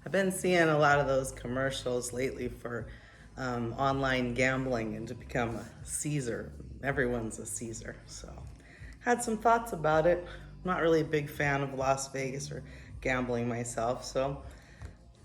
I've been seeing a lot of those commercials lately for online gambling and to become a Caesar. Everyone's a Caesar. So, had some thoughts about it. I'm not really a big fan of Las Vegas or gambling myself, so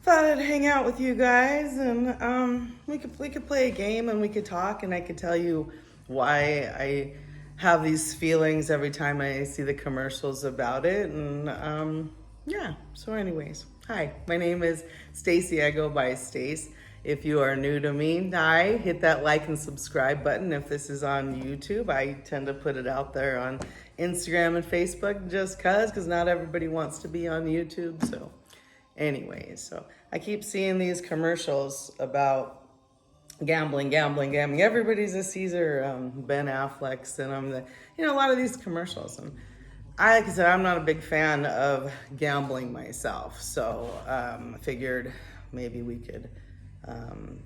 thought I'd hang out with you guys and we could play a game and we could talk and I could tell you why I have these feelings every time I see the commercials about it. And yeah, so anyways, hi, my name is Stacy. I go by Stace. If you are new to me, hi, hit that like and subscribe button. If this is on YouTube, I tend to put it out there on Instagram and Facebook just because not everybody wants to be on YouTube. So anyways, so I keep seeing these commercials about gambling. Everybody's a Caesar. Ben Affleck's and a lot of these commercials. And like I said, I'm not a big fan of gambling myself. So I figured maybe we could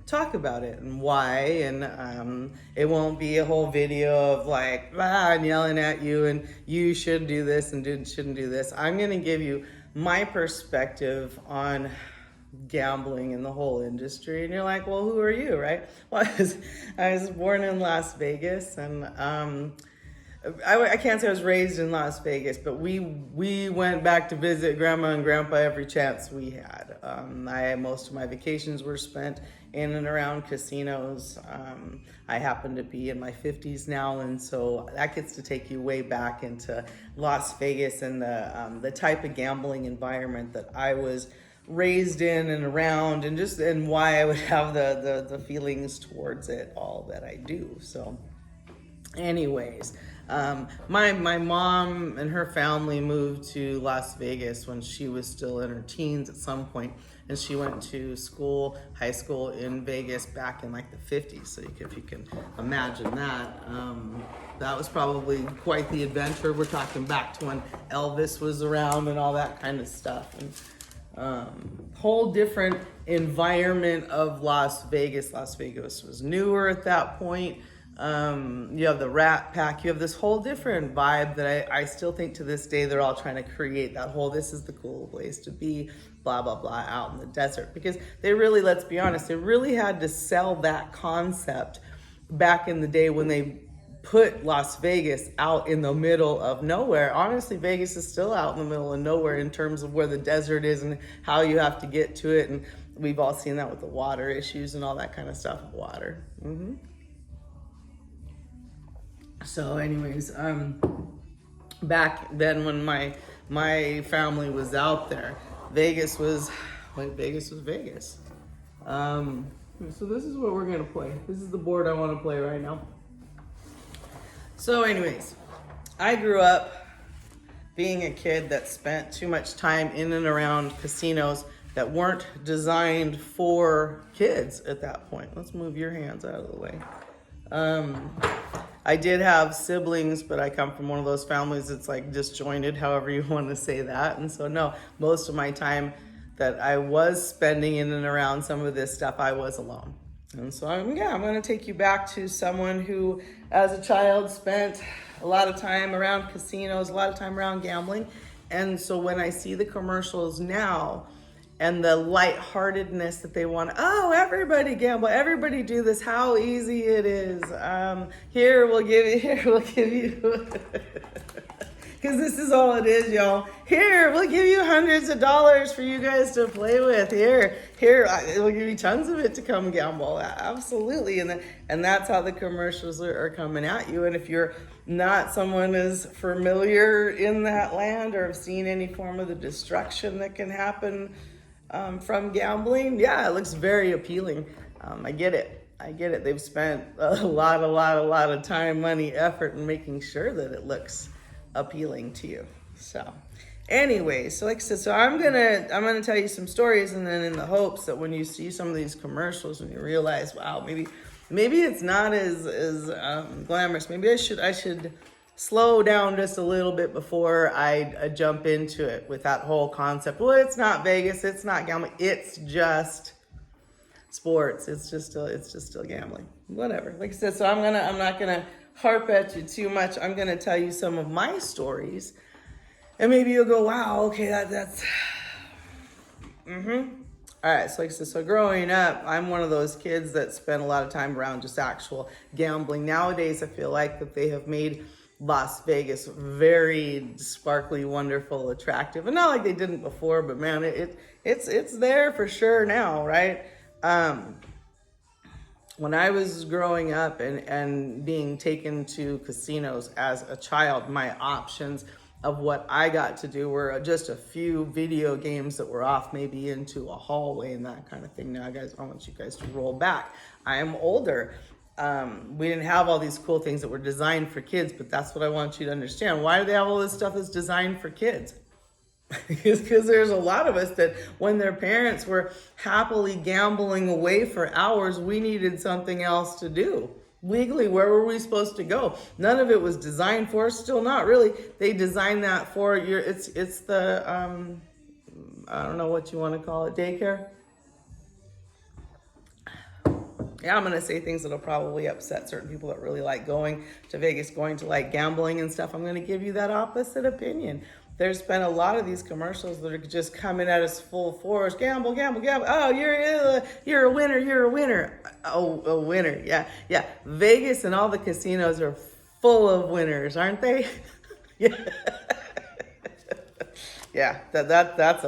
talk about it and why. And it won't be a whole video of like, I'm yelling at you and you should do this and shouldn't do this. I'm going to give you my perspective on gambling in the whole industry. And you're like, well, who are you, right? Well, I was born in Las Vegas, and I can't say I was raised in Las Vegas, but we went back to visit grandma and grandpa every chance we had. Most of my vacations were spent in and around casinos. I happen to be in my 50s now, and so that gets to take you way back into Las Vegas and the type of gambling environment that I was raised in and around, and why I would have the feelings towards it all that I do. So anyways, my mom and her family moved to Las Vegas when she was still in her teens at some point, and she went to high school in Vegas back in like the 50s. So if you can imagine that, that was probably quite the adventure. We're talking back to when Elvis was around and all that kind of stuff. And whole different environment of Las Vegas. Las Vegas was newer at that point. You have the Rat Pack, you have this whole different vibe that I still think to this day they're all trying to create that whole, this is the cool place to be, blah, blah, blah, out in the desert. Because they really, let's be honest, they really had to sell that concept back in the day when they put Las Vegas out in the middle of nowhere. Honestly, Vegas is still out in the middle of nowhere in terms of where the desert is and how you have to get to it. And we've all seen that with the water issues and all that kind of stuff. Water. So anyways, back then when my family was out there, Vegas was Vegas. So this is what we're gonna play. This is the board I want to play right now. So anyways, I grew up being a kid that spent too much time in and around casinos that weren't designed for kids at that point. Let's move your hands out of the way. I did have siblings, but I come from one of those families that's like disjointed, however you want to say that. And so no, most of my time that I was spending in and around some of this stuff, I was alone. And so I'm going to take you back to someone who, as a child, spent a lot of time around casinos, a lot of time around gambling. And so when I see the commercials now and the lightheartedness that they want, oh, everybody gamble, everybody do this, how easy it is. Here, we'll give you, because this is all it is, y'all. Here, we'll give you hundreds of dollars for you guys to play with. Here, we'll give you tons of it to come gamble. Absolutely, and that's how the commercials are coming at you. And if you're not someone as familiar in that land or have seen any form of the destruction that can happen from gambling, yeah, it looks very appealing. I get it. They've spent a lot of time, money, effort in making sure that it looks appealing to you. So anyway, so like I said, so I'm gonna tell you some stories, and then in the hopes that when you see some of these commercials and you realize, wow, maybe it's not as glamorous. Maybe I should slow down just a little bit before I jump into it with that whole concept. Well, it's not Vegas, it's not gambling, it's just sports. It's just still gambling. Whatever. Like I said, so I'm not gonna harp at you too much. I'm gonna tell you some of my stories, and maybe you'll go, wow, okay, that's All right, so like I said, so growing up, I'm one of those kids that spent a lot of time around just actual gambling. Nowadays, I feel like that they have made Las Vegas very sparkly, wonderful, attractive, and not like they didn't before, but man, it's there for sure now, right? When I was growing up and being taken to casinos as a child, my options of what I got to do were just a few video games that were off maybe into a hallway and that kind of thing. Now, guys, I want you guys to roll back. I am older. We didn't have all these cool things that were designed for kids, but that's what I want you to understand. Why do they have all this stuff that's designed for kids? Because there's a lot of us that when their parents were happily gambling away for hours, we needed something else to do. Legally, where were we supposed to go? None of it was designed for us, still not really. They designed that for your, it's the, I don't know what you want to call it, daycare? Yeah, I'm going to say things that'll probably upset certain people that really like going to Vegas, going to like gambling and stuff. I'm going to give you that opposite opinion. There's been a lot of these commercials that are just coming at us full force. Gamble, gamble, gamble. Oh, you're a winner. You're a winner. Oh, a winner. Yeah. Vegas and all the casinos are full of winners, aren't they? Yeah. Yeah. That's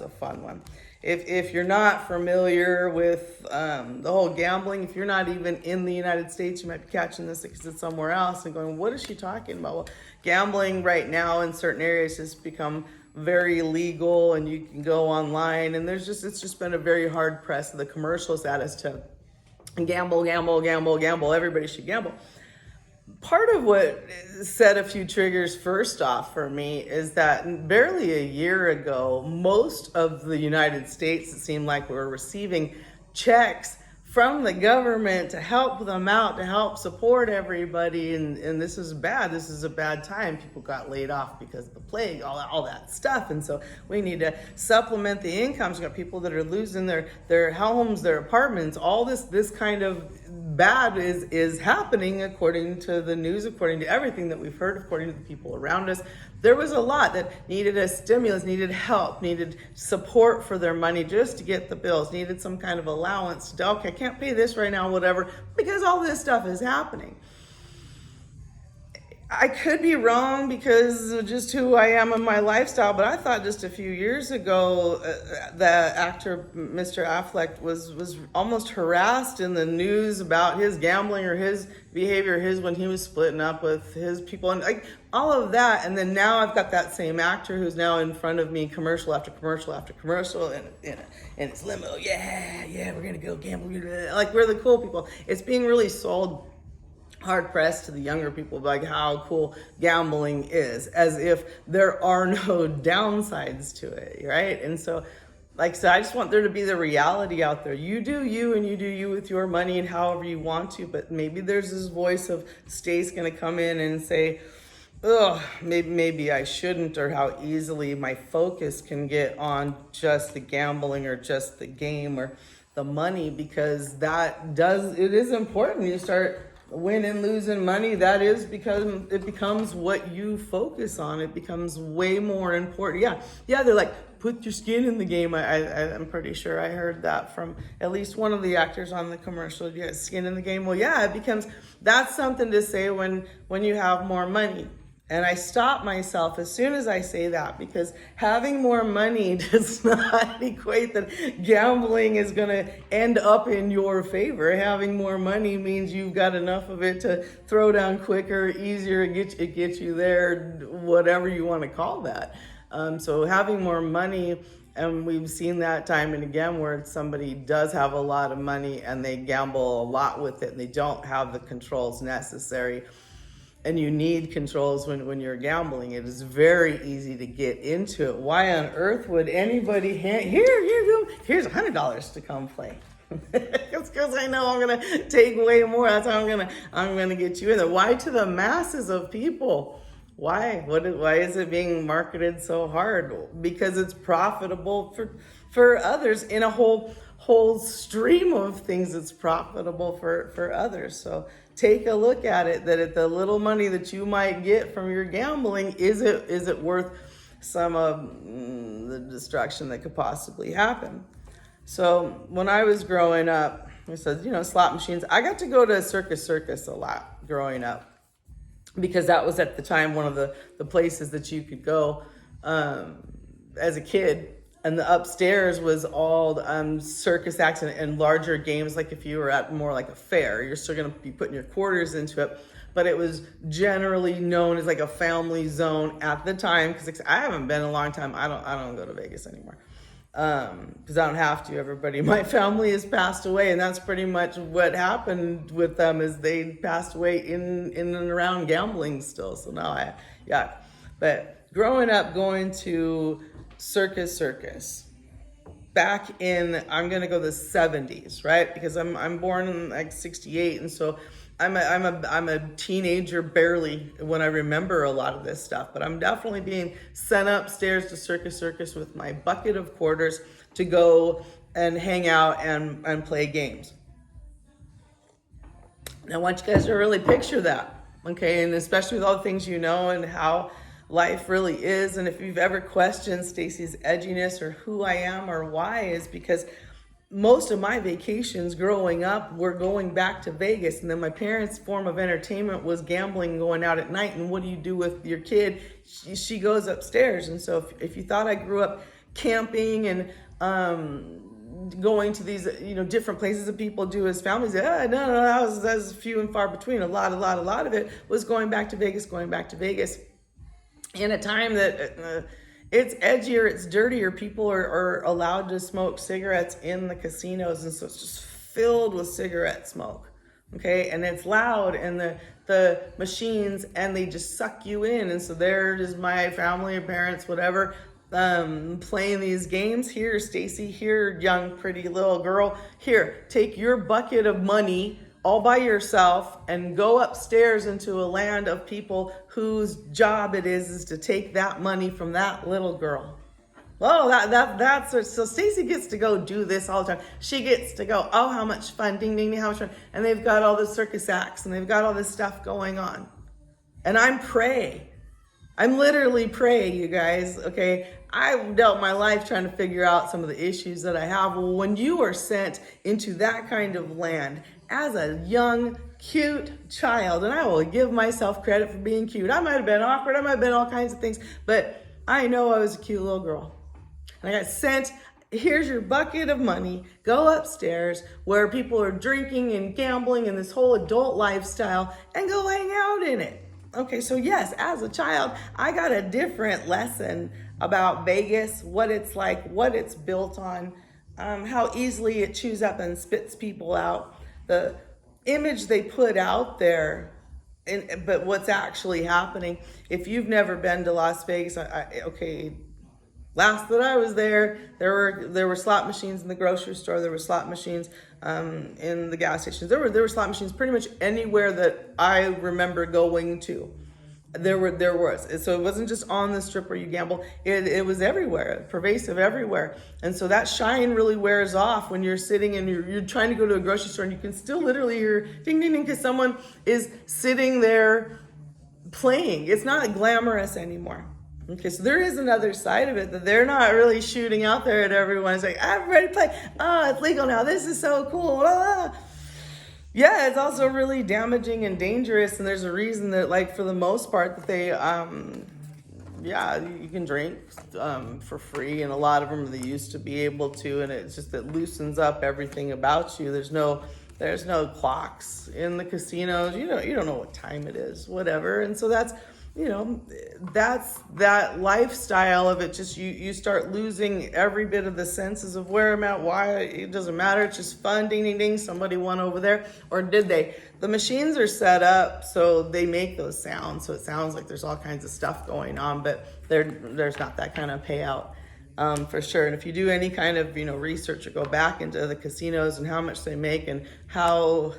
a fun one. If you're not familiar with the whole gambling, if you're not even in the United States, you might be catching this because it's somewhere else and going, what is she talking about? Well, gambling right now in certain areas has become very legal and you can go online and it's just been a very hard press. The commercials at us to gamble, gamble, gamble, gamble. Everybody should gamble. Part of what set a few triggers first off for me is that barely a year ago, most of the United States, it seemed like we were receiving checks from the government to help them out, to help support everybody. And this is bad. This is a bad time. People got laid off because of the plague, all that stuff. And so we need to supplement the incomes. We've got people that are losing their homes, their apartments, all this kind of bad is happening according to the news, according to everything that we've heard, according to the people around us. There was a lot that needed a stimulus, needed help, needed support for their money just to get the bills, needed some kind of allowance to, okay, I can't pay this right now, whatever, because all this stuff is happening. I could be wrong because of just who I am and my lifestyle, but I thought just a few years ago the actor Mr. Affleck was almost harassed in the news about his gambling or his behavior, when he was splitting up with his people and like all of that. And then now I've got that same actor who's now in front of me, commercial after commercial after commercial, and it's limo. Yeah, we're gonna go gamble. Like we're the cool people. It's being really sold hard pressed to the younger people, like how cool gambling is, as if there are no downsides to it, right? And so, like I said, I just want there to be the reality out there. You do you, and you do you with your money and however you want to, but maybe there's this voice of Stace gonna come in and say, oh, maybe I shouldn't, or how easily my focus can get on just the gambling or just the game or the money, because it is important. You start winning, losing money, that is because it becomes what you focus on. It becomes way more important. Yeah, they're like, put your skin in the game. I'm pretty sure I heard that from at least one of the actors on the commercial. You got skin in the game. Well, yeah, that's something to say when you have more money. And I stop myself as soon as I say that, because having more money does not equate that gambling is going to end up in your favor. Having more money means you've got enough of it to throw down quicker, easier, it gets you there, whatever you want to call that. So having more money, and we've seen that time and again where somebody does have a lot of money and they gamble a lot with it and they don't have the controls necessary. And you need controls when you're gambling. It is very easy to get into it. Why on earth would anybody here's $100 to come play? It's because I know I'm gonna take way more. That's how I'm gonna get you in there. Why to the masses of people? Why? Why is it being marketed so hard? Because it's profitable for others in a whole stream of things. It's profitable for others. So take a look at it, that at the little money that you might get from your gambling, is it worth some of the destruction that could possibly happen? So when I was growing up, I said, slot machines. I got to go to Circus Circus a lot growing up because that was at the time one of the places that you could go as a kid. And the upstairs was all circus acts and larger games. Like if you were at more like a fair, you're still going to be putting your quarters into it. But it was generally known as like a family zone at the time. Because I haven't been in a long time. I don't go to Vegas anymore. Because I don't have to. Everybody in my family has passed away, and that's pretty much what happened with them. Is they passed away in and around gambling still. So now But growing up, going to Circus Circus back in, I'm gonna go the 70s, right? Because I'm born in like 68, and so I'm a teenager barely when I remember a lot of this stuff, but I'm definitely being sent upstairs to Circus Circus with my bucket of quarters to go and hang out and play games. Now I want you guys to really picture that, okay? And especially with all the things and how life really is. And if you've ever questioned Stacy's edginess or who I am or why, is because most of my vacations growing up were going back to Vegas, and then my parents' form of entertainment was gambling, going out at night. And what do you do with your kid? She goes upstairs. And so if you thought I grew up camping and going to these different places that people do as families, no, that was few and far between. A lot of it was going back to Vegas in a time that it's edgier, it's dirtier. People are allowed to smoke cigarettes in the casinos, and so it's just filled with cigarette smoke, okay? And it's loud, and the machines, and they just suck you in. And so there is my family, parents, whatever, playing these games. Here, Stacy, here, young, pretty little girl, here, take your bucket of money all by yourself and go upstairs into a land of people whose job it is to take that money from that little girl. Oh, that's so Stacy gets to go do this all the time. She gets to go, oh, how much fun, ding, ding, ding, how much fun. And they've got all the circus acts, and they've got all this stuff going on. And I'm literally prey, you guys, okay? I've dealt my life trying to figure out some of the issues that I have. Well, when you are sent into that kind of land as a young, cute child, and I will give myself credit for being cute. I might have been awkward, I might have been all kinds of things, but I know I was a cute little girl. And I got sent, here's your bucket of money, go upstairs where people are drinking and gambling and this whole adult lifestyle, and go hang out in it. Okay, so yes, as a child, I got a different lesson about Vegas, what it's like, what it's built on, how easily it chews up and spits people out. The image they put out there, but what's actually happening. If you've never been to Las Vegas, last that I was there were slot machines in the grocery store. There were slot machines in the gas stations. There were slot machines pretty much anywhere that I remember going to. There was. So it wasn't just on the strip where you gamble. It was everywhere, pervasive everywhere. And so that shine really wears off when you're sitting and you're trying to go to a grocery store, and you can still literally hear ding, ding, ding, because someone is sitting there playing. It's not glamorous anymore. Okay, so there is another side of it that they're not really shooting out there at everyone. It's like, I'm ready to play. Oh, it's legal now. This is so cool. Ah. Yeah, it's also really damaging and dangerous, and there's a reason that, like, for the most part, that they, you can drink for free, and a lot of them they used to be able to, and it's just it loosens up everything about you. There's no clocks in the casinos. You don't know what time it is, whatever, and so that's that lifestyle of it. Just you start losing every bit of the senses of where I'm at, why. It doesn't matter. It's just fun. Ding, ding, ding. Somebody won over there. Or did they? The machines are set up so they make those sounds. So it sounds like there's all kinds of stuff going on, but there's not that kind of payout for sure. And if you do any kind of research or go back into the casinos and how much they make and how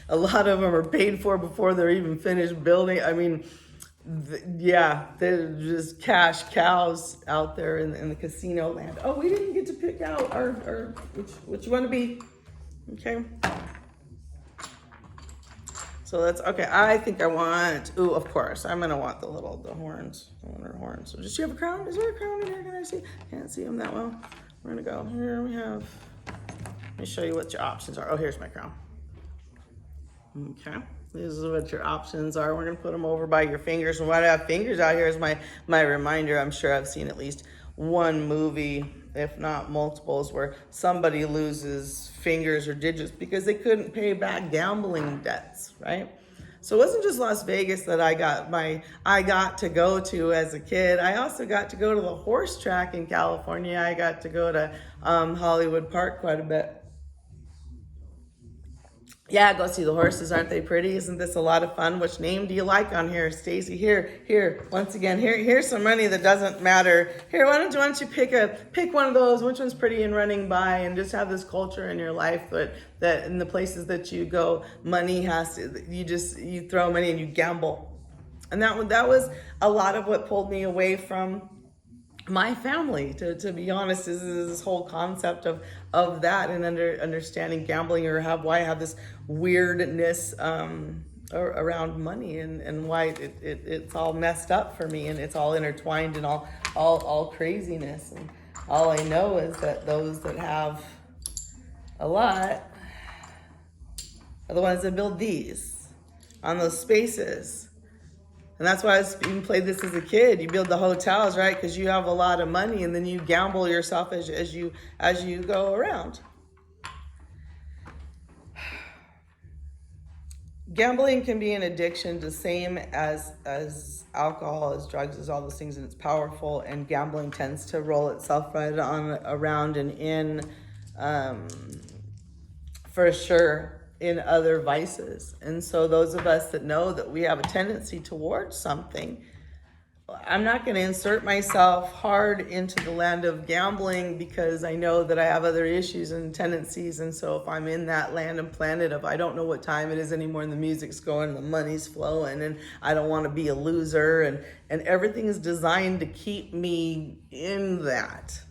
a lot of them are paid for before they're even finished building. I mean, they're just cash cows out there in the casino land. Oh, we didn't get to pick out our which you want to be. Okay. So that's okay. I think I want. Ooh, of course, I'm gonna want the horns. I want her horns. So does she have a crown? Is there a crown in here? Can I see? Can't see them that well. we're gonna go here. Let me show you what your options are. Oh, here's my crown. Okay, this is what your options are. We're gonna put them over by your fingers. And why do I have fingers out here is my reminder. I'm sure I've seen at least one movie, if not multiples, where somebody loses fingers or digits because they couldn't pay back gambling debts, right? So it wasn't just Las Vegas that I got to go to as a kid. I also got to go to the horse track in California. I got to go to Hollywood Park quite a bit. Yeah, go see the horses. Aren't they pretty? Isn't this a lot of fun? Which name do you like on here, Stacy? Here. Once again, here's some money that doesn't matter. Here, why don't you pick one of those? Which one's pretty and running by, and just have this culture in your life that in the places that you go, money has to. You throw money and you gamble, and that was a lot of what pulled me away from my family, to be honest, is this whole concept of that and understanding gambling, or why I have this weirdness around money and why it's all messed up for me, and it's all intertwined and all craziness. And all I know is that those that have a lot are the ones that build these on those spaces. And that's why I even played this as a kid. You build the hotels, right? Because you have a lot of money, and then you gamble yourself as you go around. Gambling can be an addiction, the same as alcohol, as drugs, as all those things, and it's powerful. And gambling tends to roll itself right on around and in, for sure, in other vices. And so those of us that know that we have a tendency towards something, I'm not going to insert myself hard into the land of gambling because I know that I have other issues and tendencies. And so if I'm in that land and planet of I don't know what time it is anymore and the music's going, the money's flowing, and I don't want to be a loser, and everything is designed to keep me in that.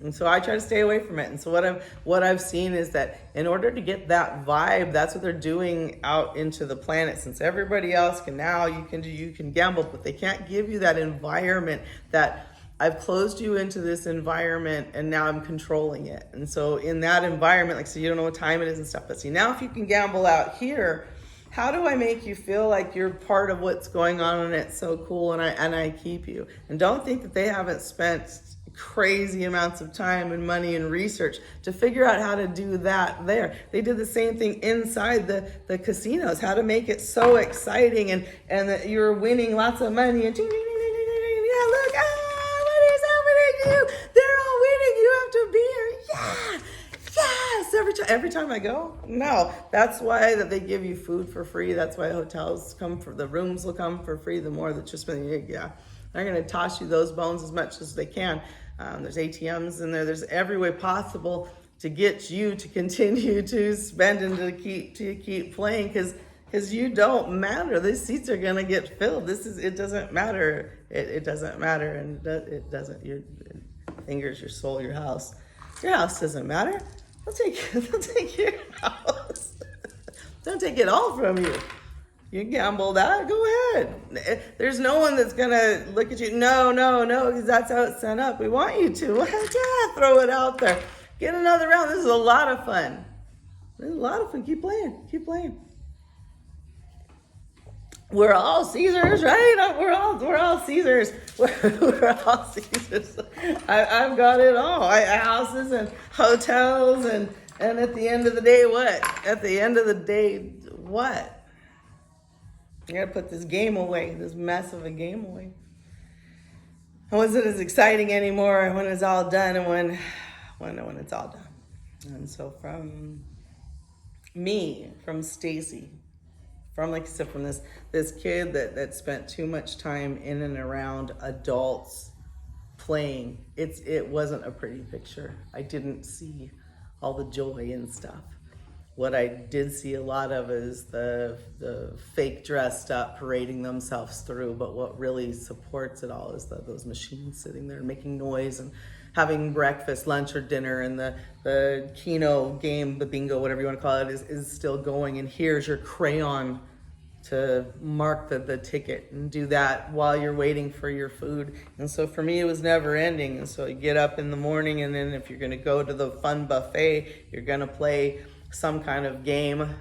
And so I try to stay away from it. And so what I've seen is that in order to get that vibe, that's what they're doing out into the planet. Since everybody else can now, you can gamble, but they can't give you that environment that I've closed you into this environment and now I'm controlling it. And so in that environment, like, so you don't know what time it is and stuff. But see, now if you can gamble out here, how do I make you feel like you're part of what's going on and it's so cool, and I keep you? And don't think that they haven't spent crazy amounts of time and money and research to figure out how to do that there. They did the same thing inside the casinos, how to make it so exciting and that you're winning lots of money and yeah, look, what is happening to you? They're all winning. You have to be here. Yeah. Yes, every time I go. No, that's why that they give you food for free. That's why hotels the rooms will come for free. The more that you're spending, yeah, they're going to toss you those bones as much as they can. There's ATMs in there. There's every way possible to get you to continue to spend and to keep playing because you don't matter. These seats are going to get filled. It doesn't matter. It doesn't matter, and it doesn't. Your fingers, your soul, your house. Your house doesn't matter. They'll take your house. They'll take it all from you. You gamble that, go ahead. There's no one that's gonna look at you. No, because that's how it's set up. We want you to. Yeah, throw it out there. Get another round. This is a lot of fun. Keep playing. We're all Caesars, right? We're all Caesars. We're all Caesars. I've got it all. Houses and hotels and at the end of the day, what? At the end of the day, what? I gotta put this game away, this mess of a game away. It wasn't as exciting anymore when it's all done and when it's all done. And so from Stacy, like I said, from this kid that spent too much time in and around adults playing, it wasn't a pretty picture. I didn't see all the joy and stuff. What I did see a lot of is the fake dressed up parading themselves through, but what really supports it all is those machines sitting there making noise and having breakfast, lunch, or dinner, and the Keno game, the bingo, whatever you want to call it, is still going. And here's your crayon to mark the ticket and do that while you're waiting for your food. And so for me, it was never ending. And so you get up in the morning, and then if you're going to go to the fun buffet, you're going to play some kind of game.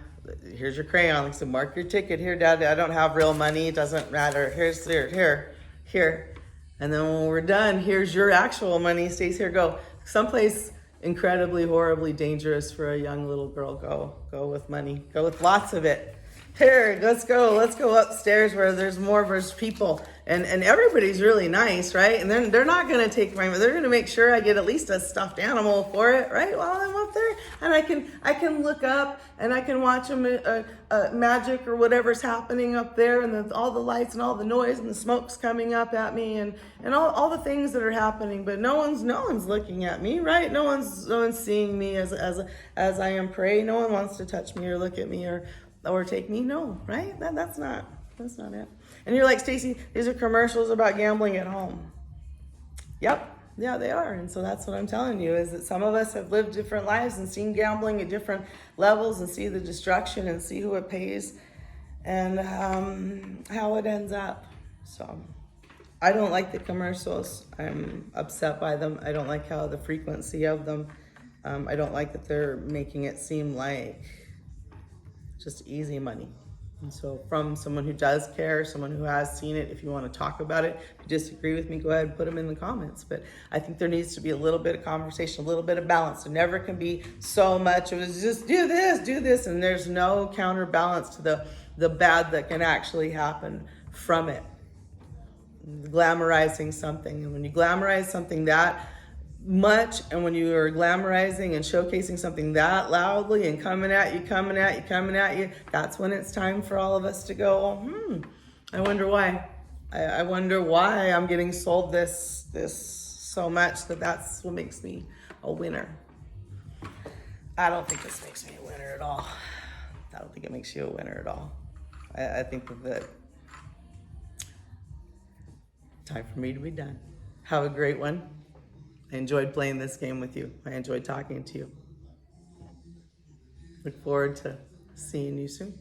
Here's your crayon. So mark your ticket. Here, Dad, I don't have real money. It doesn't matter. Here. And then when we're done, here's your actual money. Stays here. Go someplace incredibly, horribly dangerous for a young little girl. Go with money. Go with lots of it. Here, let's go upstairs where there's people, and everybody's really nice, right? And they're not gonna take my, they're gonna make sure I get at least a stuffed animal for it, right? While I'm up there, and I can look up and I can watch a magic or whatever's happening up there, and all the lights and all the noise and the smoke's coming up at me, and all the things that are happening, but no one's looking at me, right? No one's seeing me as I am prey. No one wants to touch me or look at me or take me. No, right? That's not it. And you're like, Stacy, these are commercials about gambling at home. Yep, yeah, they are. And so that's what I'm telling you, is that some of us have lived different lives and seen gambling at different levels and see the destruction and see who it pays and how it ends up. So I don't like the commercials. I'm upset by them. I don't like how the frequency of them. I don't like that they're making it seem like just easy money. And so from someone who does care, someone who has seen it, if you want to talk about it, if you disagree with me, go ahead and put them in the comments. But I think there needs to be a little bit of conversation, a little bit of balance. There never can be so much of it, just do this, and there's no counterbalance to the bad that can actually happen from it. Glamorizing something, and when you glamorize something that much, and when you are glamorizing and showcasing something that loudly and coming at you, that's when it's time for all of us to go, I wonder why. I wonder why I'm getting sold this so much that's what makes me a winner. I don't think this makes me a winner at all. I don't think it makes you a winner at all. I think that time for me to be done. Have a great one. I enjoyed playing this game with you. I enjoyed talking to you. Look forward to seeing you soon.